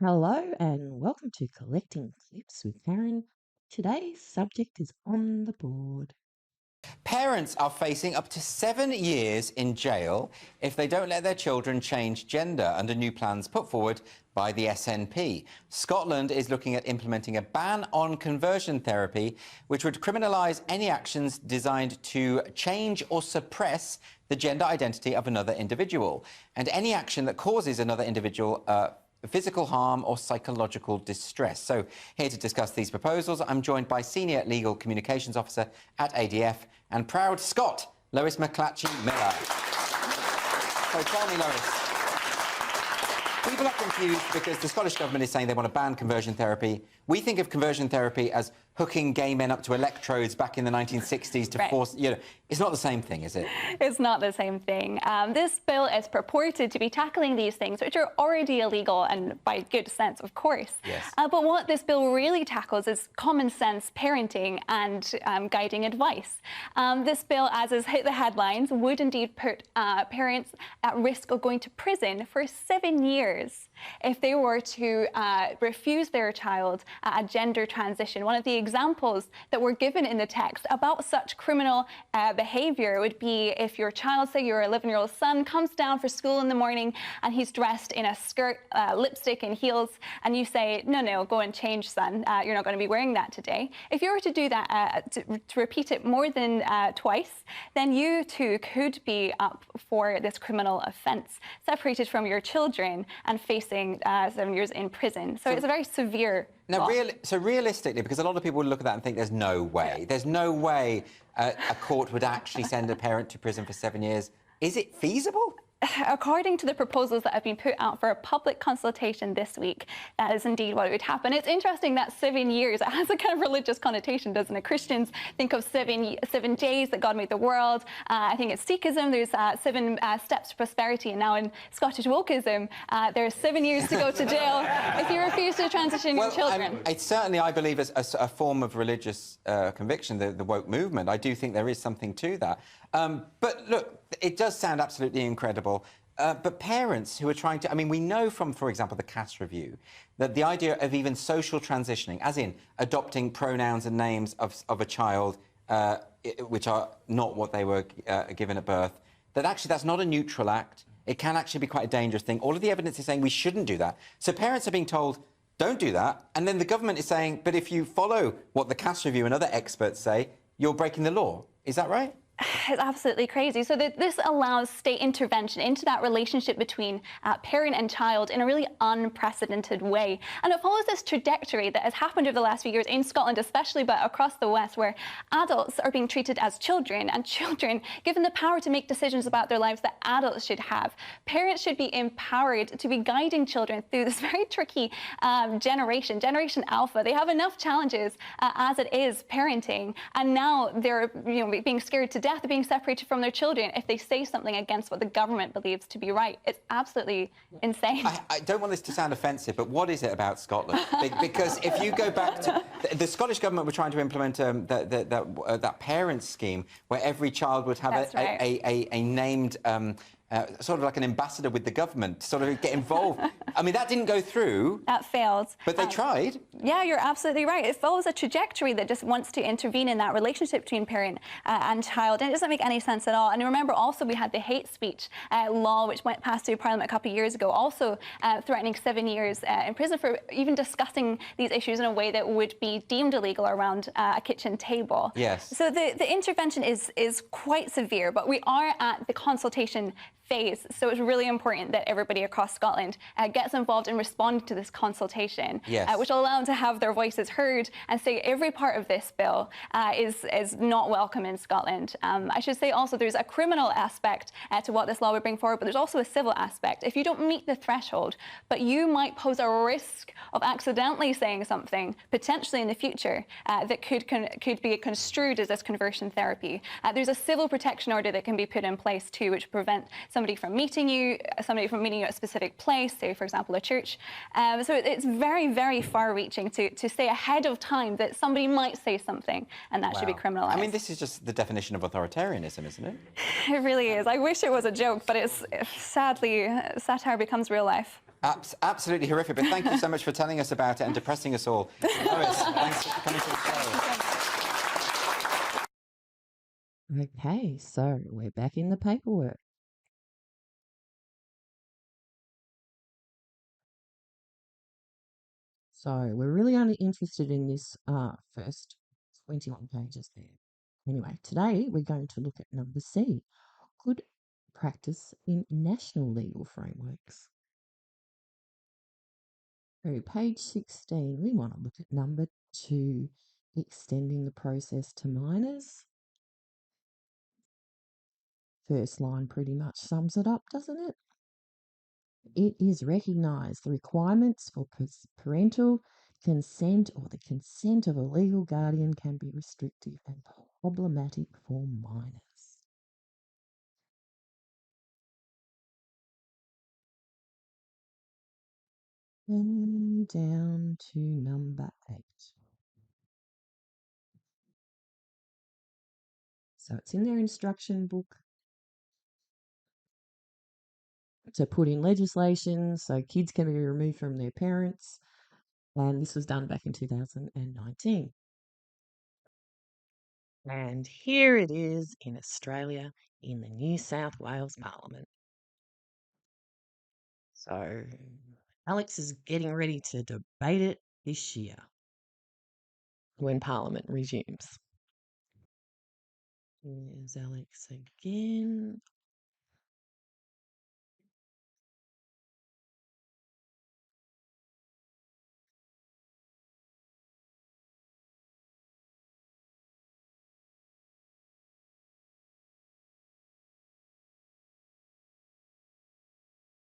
Hello and welcome to Collecting Clips with Karen. Today's subject is on the board. Parents are facing up to 7 years in jail if they don't let their children change gender under new plans put forward by the SNP. Scotland is looking at implementing a ban on conversion therapy, which would criminalise any actions designed to change or suppress the gender identity of another individual, and any action that causes another individual physical harm or psychological distress. So here to discuss these proposals, I'm joined by Senior Legal Communications Officer at ADF and proud Scot, Lois McClatchy Miller. So tell me, Lois, people are confused because the Scottish Government is saying they want to ban conversion therapy. We think of conversion therapy as hooking gay men up to electrodes back in the 1960s to force, it's not the same thing, is it? It's not the same thing. This bill is purported to be tackling these things, which are already illegal and by good sense, of course. Yes. But what this bill really tackles is common sense parenting and guiding advice. This bill, as has hit the headlines, would indeed put parents at risk of going to prison for 7 years if they were to refuse their child a gender transition. One of the examples that were given in the text about such criminal behaviour would be if your child, say your 11-year-old son, comes down for school in the morning and he's dressed in a skirt, lipstick and heels, and you say, no, go and change, son, you're not going to be wearing that today. If you were to do that, to repeat it more than twice, then you too could be up for this criminal offence, separated from your children and facing 7 years in prison. So it's a very severe Now, law. so realistically, because a lot of people would look at that and think there's no way, a court would actually send a parent to prison for 7 years. Is it feasible? According to the proposals that have been put out for a public consultation this week, that is indeed what would happen. It's interesting that 7 years, it has a kind of religious connotation, doesn't it? Christians think of seven days that God made the world. I think it's Sikhism, there's 7 steps to prosperity, and now in Scottish wokeism, there's 7 years to go to jail if you refuse to transition your children. It's certainly, I believe, a form of religious conviction, the woke movement. I do think there is something to that. But look, it does sound absolutely incredible. But parents who are trying to... I mean, we know from, for example, the Cass Review, that the idea of even social transitioning, as in adopting pronouns and names of a child which are not what they were given at birth, that actually that's not a neutral act. It can actually be quite a dangerous thing. All of the evidence is saying we shouldn't do that. So parents are being told, don't do that. And then the government is saying, but if you follow what the Cass Review and other experts say, you're breaking the law. Is that right? It's absolutely crazy. So this allows state intervention into that relationship between parent and child in a really unprecedented way. And it follows this trajectory that has happened over the last few years in Scotland especially, but across the West, where adults are being treated as children, and children given the power to make decisions about their lives that adults should have. Parents should be empowered to be guiding children through this very tricky Generation Alpha. They have enough challenges as it is parenting, and now they're being scared to death of being separated from their children if they say something against what the government believes to be right. It's absolutely insane. I don't want this to sound offensive, but what is it about Scotland? Because if you go back to... The Scottish Government were trying to implement that parent scheme where every child would have a named... sort of like an ambassador with the government, sort of get involved. I mean, that didn't go through. That failed. But they tried. Yeah, you're absolutely right. It follows a trajectory that just wants to intervene in that relationship between parent and child, and it doesn't make any sense at all. And remember, also, we had the hate speech law, which went past through Parliament a couple of years ago, also threatening 7 years in prison for even discussing these issues in a way that would be deemed illegal around a kitchen table. Yes. So the intervention is quite severe, but we are at the consultation phase. So it's really important that everybody across Scotland gets involved in responding to this consultation, which will allow them to have their voices heard and say every part of this bill is not welcome in Scotland. I should say also there's a criminal aspect to what this law would bring forward, but there's also a civil aspect. If you don't meet the threshold, but you might pose a risk of accidentally saying something, potentially in the future, that could be construed as this conversion therapy, there's a civil protection order that can be put in place too, which prevent somebody from meeting you at a specific place, say, for example, a church. So it's very, very far-reaching to say ahead of time that somebody might say something, and that should be criminalised. I mean, this is just the definition of authoritarianism, isn't it? It really is. I wish it was a joke, but it's sadly, satire becomes real life. Absolutely horrific, but thank you so much for telling us about it and depressing us all. Lois, thanks for coming to the show. Okay, so we're back in the paperwork. So we're really only interested in this first 21 pages there. Anyway, today we're going to look at number C, good practice in national legal frameworks. So page 16, we want to look at number 2, extending the process to minors. First line pretty much sums it up, doesn't it? It is recognised the requirements for parental consent or the consent of a legal guardian can be restrictive and problematic for minors. And down to number 8. So it's in their instruction book to put in legislation so kids can be removed from their parents, and this was done back in 2019. And here it is in Australia in the New South Wales Parliament. So Alex is getting ready to debate it this year when Parliament resumes. Here's Alex again.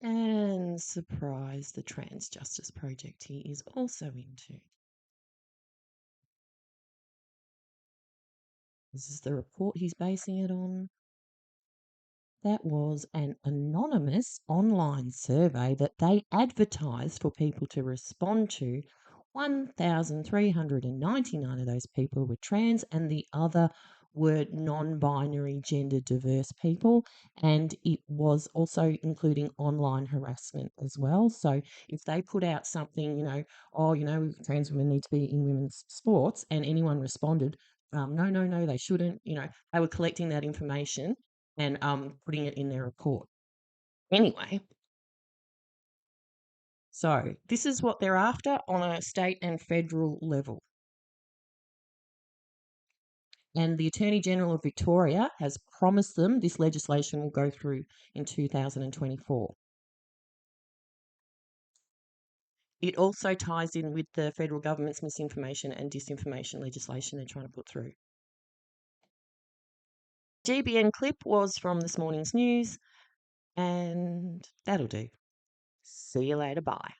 And surprise, the Trans Justice Project he is also into. This is the report he's basing it on. That was an anonymous online survey that they advertised for people to respond to. 1,399 of those people were trans, and the other were non-binary gender diverse people, and it was also including online harassment as well. So if they put out something, trans women need to be in women's sports, and anyone responded, no, they shouldn't, they were collecting that information and putting it in their report. Anyway, so this is what they're after on a state and federal level. And the Attorney General of Victoria has promised them this legislation will go through in 2024. It also ties in with the federal government's misinformation and disinformation legislation they're trying to put through. GBN clip was from this morning's news, and that'll do. See you later. Bye.